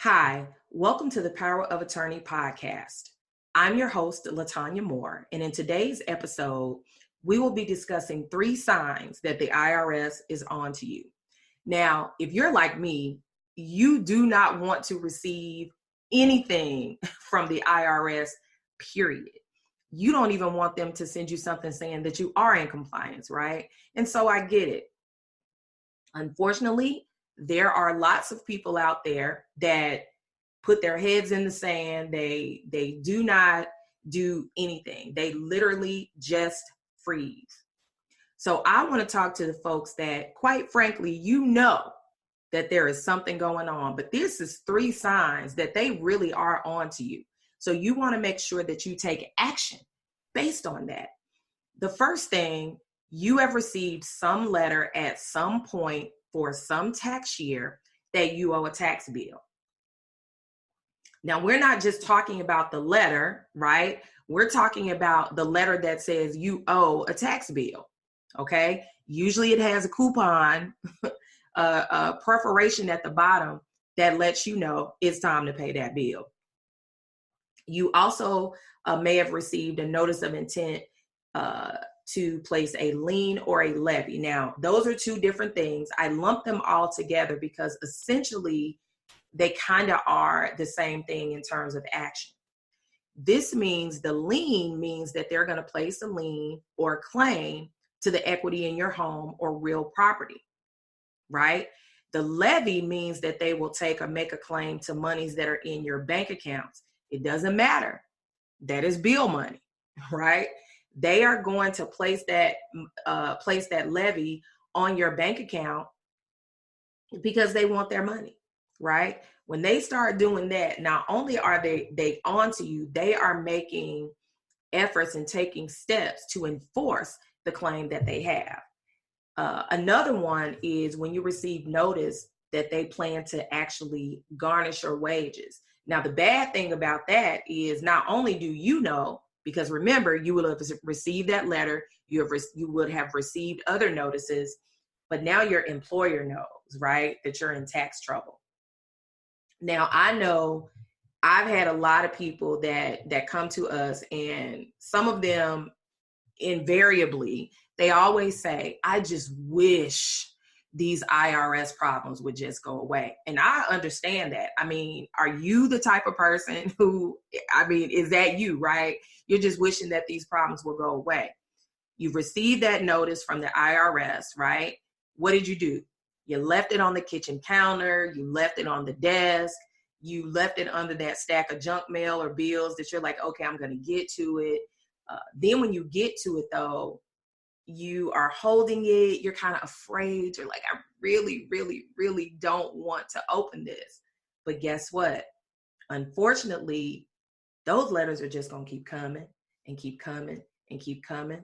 Hi, welcome to the Power of Attorney podcast. I'm your host, LeTonya Moore, and in today's episode, we will be discussing 3 signs that the IRS is on to you. Now, if you're like me, you do not want to receive anything from the IRS, period. You don't even want them to send you something saying that you are in compliance, right? And so I get it. Unfortunately, there are lots of people out there that put their heads in the sand. They do not do anything. They literally just freeze. So I want to talk to the folks that, quite frankly, you know that there is something going on, but this is 3 signs that they really are on to you. So you want to make sure that you take action based on that. The first thing, you have received some letter at some point for some tax year that you owe a tax bill. Now, we're not just talking about the letter, right? We're talking about the letter that says you owe a tax bill, okay? Usually it has a coupon, a perforation at the bottom that lets you know it's time to pay that bill. You also may have received a notice of intent to place a lien or a levy. Now, those are 2 different things. I lump them all together because essentially they kind of are the same thing in terms of action. This means the lien means that they're going to place a lien or claim to the equity in your home or real property, right? The levy means that they will take or make a claim to monies that are in your bank accounts. It doesn't matter. That is bill money, right? They are going to place that levy on your bank account because they want their money, right? When they start doing that, not only are they onto you, they are making efforts and taking steps to enforce the claim that they have. Another one is when you receive notice that they plan to actually garnish your wages. Now, the bad thing about that is not only do you know, because remember, you will have received that letter, you would have received other notices, but now your employer knows, right, that you're in tax trouble. Now, I know I've had a lot of people that come to us, and some of them invariably, they always say, I just wish these IRS problems would just go away. And I understand that. I mean, are you the type of person who, is that you, right? You're just wishing that these problems will go away. You've received that notice from the IRS, right? What did you do? You left it on the kitchen counter. You left it on the desk. You left it under that stack of junk mail or bills that you're like, okay, I'm going to get to it. Then when you get to it, though, you are holding it. You're kind of afraid. You're like, I really, really, really don't want to open this. But guess what? Unfortunately, those letters are just going to keep coming and keep coming and keep coming.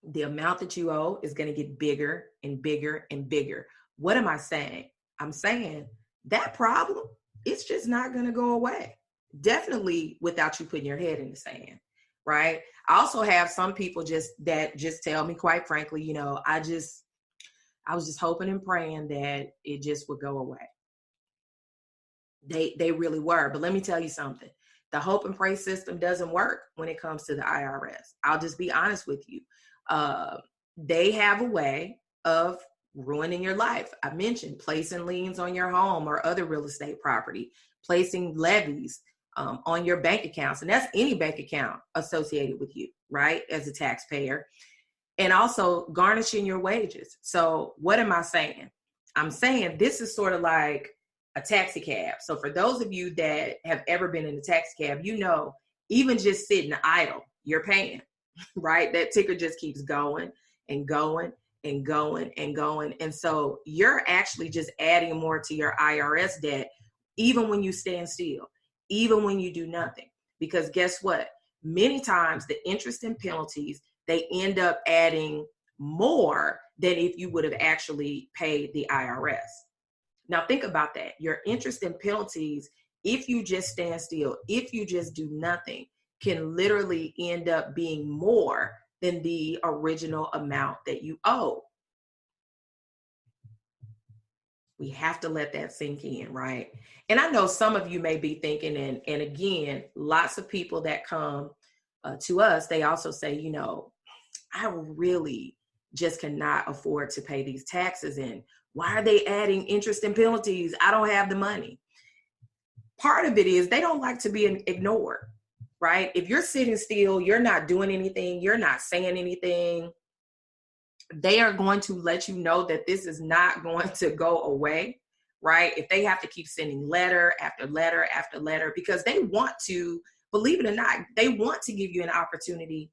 The amount that you owe is going to get bigger and bigger and bigger. What am I saying? I'm saying that problem, it's just not going to go away. Definitely without you putting your head in the sand, right? I also have some people just tell me, quite frankly, I was just hoping and praying that it just would go away. They really were. But let me tell you something. The hope and pray system doesn't work when it comes to the IRS. I'll just be honest with you. They have a way of ruining your life. I mentioned placing liens on your home or other real estate property, placing levies on your bank accounts. And that's any bank account associated with you, right, as a taxpayer. And also garnishing your wages. So what am I saying? I'm saying this is sort of like a taxi cab. So for those of you that have ever been in a taxi cab, even just sitting idle, you're paying, right? That ticker just keeps going and going and going and going. And so you're actually just adding more to your IRS debt, even when you stand still, even when you do nothing. Because guess what? Many times the interest and penalties, they end up adding more than if you would have actually paid the IRS. Now think about that. Your interest and penalties, if you just stand still, if you just do nothing, can literally end up being more than the original amount that you owe. We have to let that sink in, right? And I know some of you may be thinking, and again, lots of people that come to us, they also say, you know, I really just cannot afford to pay these taxes. And why are they adding interest and penalties? I don't have the money. Part of it is they don't like to be ignored, right? If you're sitting still, you're not doing anything, you're not saying anything, they are going to let you know that this is not going to go away, right? If they have to keep sending letter after letter after letter, because they want to, believe it or not, they want to give you an opportunity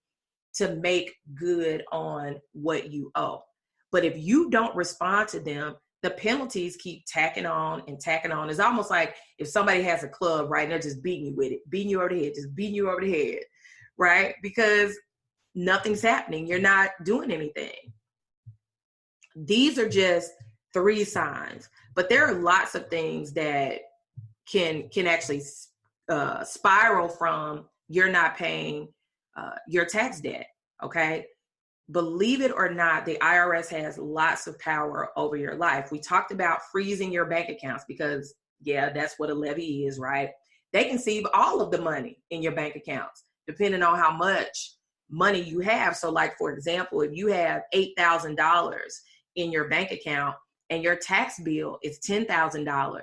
to make good on what you owe. But if you don't respond to them, the penalties keep tacking on and tacking on. It's almost like if somebody has a club, right, and they're just beating you with it, beating you over the head, just beating you over the head, right? Because nothing's happening. You're not doing anything. These are just 3 signs, but there are lots of things that can actually spiral from you're not paying your tax debt, okay? Believe it or not, the IRS has lots of power over your life. We talked about freezing your bank accounts because, yeah, that's what a levy is, right? They can seize all of the money in your bank accounts, depending on how much money you have. So like, for example, if you have $8,000 in your bank account and your tax bill is $10,000,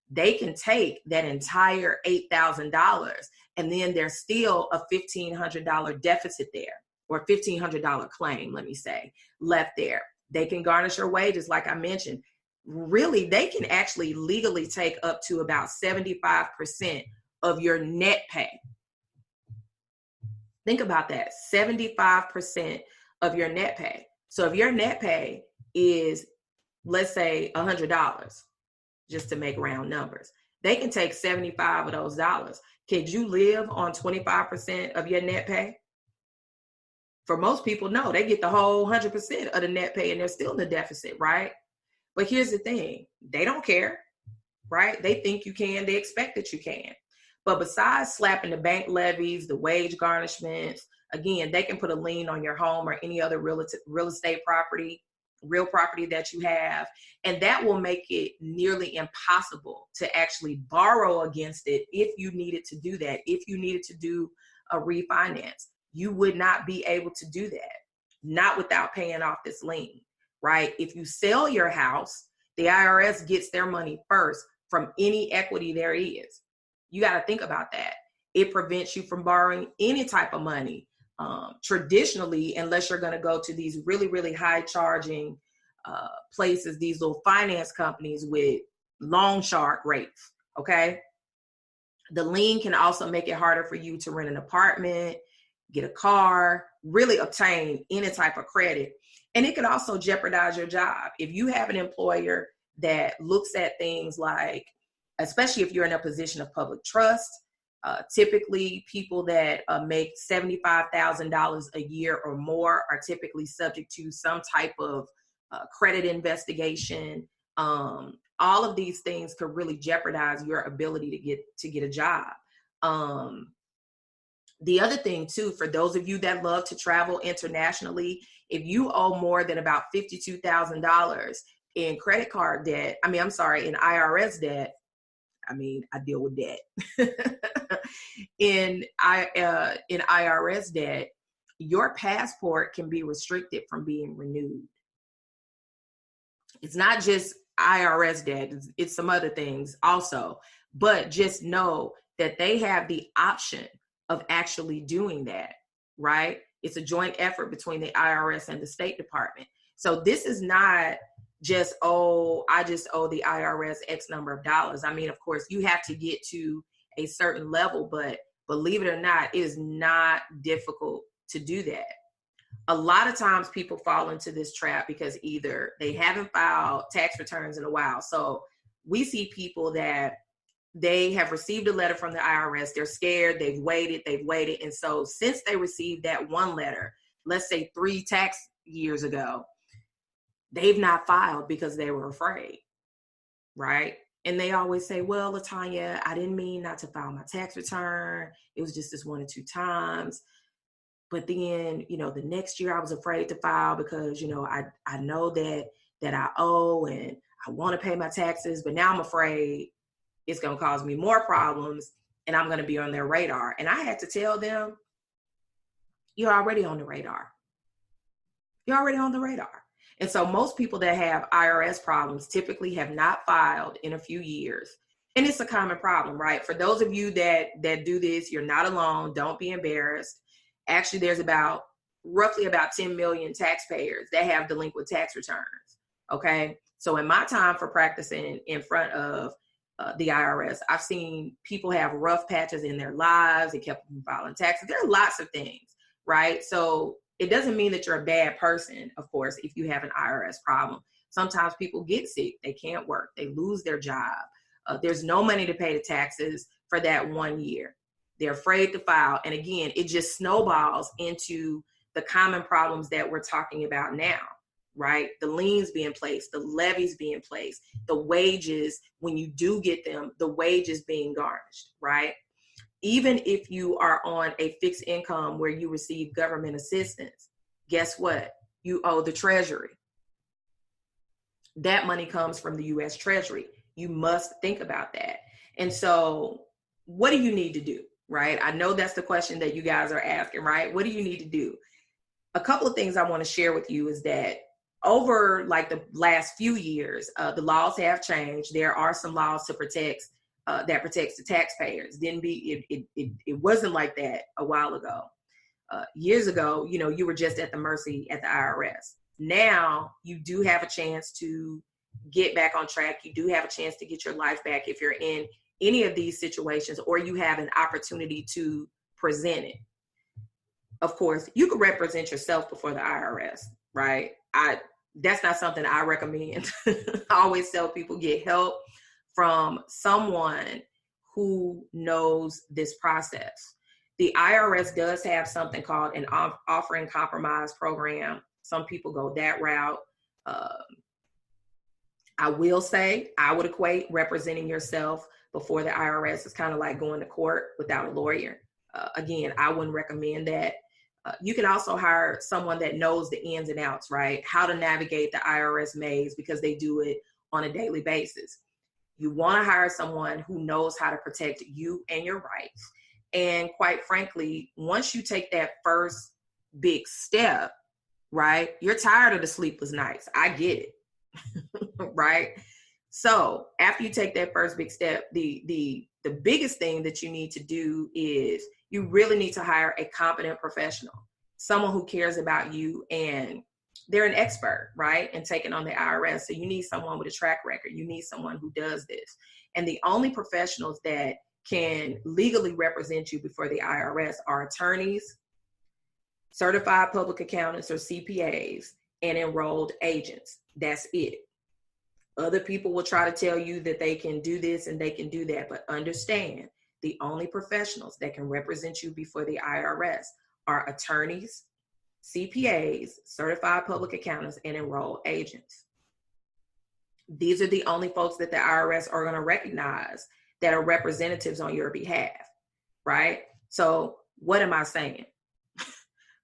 they can take that entire $8,000 and then there's still a $1,500 deficit there, or $1,500 claim, let me say, left there. They can garnish your wages, like I mentioned. Really, they can actually legally take up to about 75% of your net pay. Think about that, 75% of your net pay. So if your net pay is, let's say, $100, just to make round numbers, they can take 75 of those dollars. Could you live on 25% of your net pay? For most people, no, they get the whole 100% of the net pay and they're still in the deficit, right? But here's the thing, they don't care, right? They think you can, they expect that you can. But besides slapping the bank levies, the wage garnishments, again, they can put a lien on your home or any other real estate property, real property that you have. And that will make it nearly impossible to actually borrow against it if you needed to do that. If you needed to do a refinance, you would not be able to do that, not without paying off this lien, right? If you sell your house, the IRS gets their money first from any equity there is. You got to think about that. It prevents you from borrowing any type of money. Traditionally, unless you're going to go to these really, really high charging places, these little finance companies with loan shark rates, okay? The lien can also make it harder for you to rent an apartment, get a car, really obtain any type of credit. And it can also jeopardize your job. If you have an employer that looks at things like, especially if you're in a position of public trust, typically people that make $75,000 a year or more are typically subject to some type of credit investigation. All of these things could really jeopardize your ability to get a job. The other thing too, for those of you that love to travel internationally, if you owe more than about $52,000 in credit card debt, in IRS debt, I deal with debt. in IRS debt, your passport can be restricted from being renewed. It's not just IRS debt, it's some other things also, but just know that they have the option of actually doing that, right? It's a joint effort between the IRS and the State Department. So this is not just, I just owe the IRS X number of dollars. Of course, you have to get to a certain level, but believe it or not, it is not difficult to do that. A lot of times people fall into this trap because either they haven't filed tax returns in a while. So we see people that they have received a letter from the IRS. They're scared. They've waited. And so since they received that one letter, let's say 3 tax years ago, they've not filed because they were afraid, right? And they always say, well, LeTonya, I didn't mean not to file my tax return. It was just this 1 or 2 times. But then, the next year I was afraid to file because, I know that I owe and I want to pay my taxes, but now I'm afraid it's going to cause me more problems and I'm going to be on their radar. And I had to tell them, you're already on the radar. You're already on the radar. And so most people that have IRS problems typically have not filed in a few years. And it's a common problem, right? For those of you that do this, you're not alone. Don't be embarrassed. Actually, there's roughly about 10 million taxpayers that have delinquent tax returns. Okay. So in my time for practicing in front of the IRS, I've seen people have rough patches in their lives. It kept them from filing taxes. There are lots of things, right? So it doesn't mean that you're a bad person, of course, if you have an IRS problem. Sometimes people get sick. They can't work. They lose their job. There's no money to pay the taxes for that 1 year. They're afraid to file. And again, it just snowballs into the common problems that we're talking about now, right? The liens being placed, the levies being placed, the wages, when you do get them, the wages being garnished, right? Even if you are on a fixed income where you receive government assistance, guess what? You owe the Treasury. That money comes from the U.S. Treasury. You must think about that. And so what do you need to do, right? I know that's the question that you guys are asking, right? What do you need to do? A couple of things I want to share with you is that over like the last few years, the laws have changed. There are some laws to protect that protects the taxpayers. It wasn't like that a while ago. Years ago, you were just at the mercy at the IRS. Now you do have a chance to get back on track. You do have a chance to get your life back if you're in any of these situations, or you have an opportunity to present it. Of course, you can represent yourself before the IRS, right? That's not something I recommend. I always tell people, get help from someone who knows this process. The IRS does have something called an offering compromise program. Some people go that route. I will say, I would equate representing yourself before the IRS is kind of like going to court without a lawyer. Again, I wouldn't recommend that. You can also hire someone that knows the ins and outs, right? How to navigate the IRS maze, because they do it on a daily basis. You want to hire someone who knows how to protect you and your rights. And quite frankly, once you take that first big step, right, you're tired of the sleepless nights. I get it. Right? So after you take that first big step, the biggest thing that you need to do is you really need to hire a competent professional, someone who cares about you, and they're an expert, right, in taking on the IRS. So you need someone with a track record. You need someone who does this. And the only professionals that can legally represent you before the IRS are attorneys, certified public accountants or CPAs, and enrolled agents. That's it. Other people will try to tell you that they can do this and they can do that, but understand the only professionals that can represent you before the IRS are attorneys, CPAs, certified public accountants, and enrolled agents. These are the only folks that the IRS are going to recognize that are representatives on your behalf, right? So what am I saying?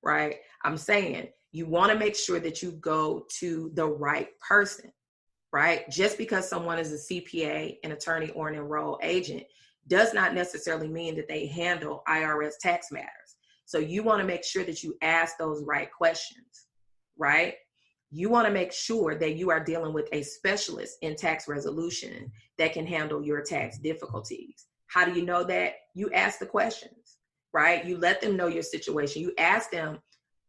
Right? I'm saying you want to make sure that you go to the right person, right? Just because someone is a CPA, an attorney, or an enrolled agent does not necessarily mean that they handle IRS tax matters. So you want to make sure that you ask those right questions, right? You want to make sure that you are dealing with a specialist in tax resolution that can handle your tax difficulties. How do you know that? You ask the questions, right? You let them know your situation. You ask them,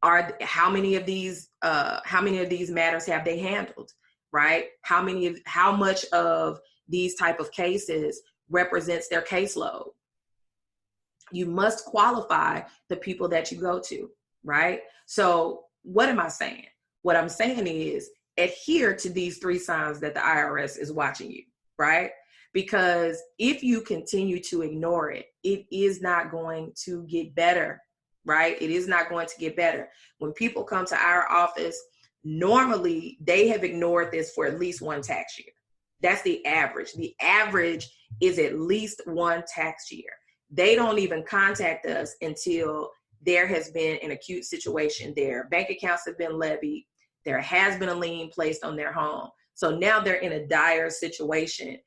how many of these matters have they handled, right? How much of these type of cases represents their caseload? You must qualify the people that you go to, right? So what am I saying? What I'm saying is adhere to these 3 signs that the IRS is watching you, right? Because if you continue to ignore it, it is not going to get better, right? It is not going to get better. When people come to our office, normally they have ignored this for at least 1 tax year. That's the average. The average is at least 1 tax year. They don't even contact us until there has been an acute situation. Their bank accounts have been levied. There has been a lien placed on their home. So now they're in a dire situation.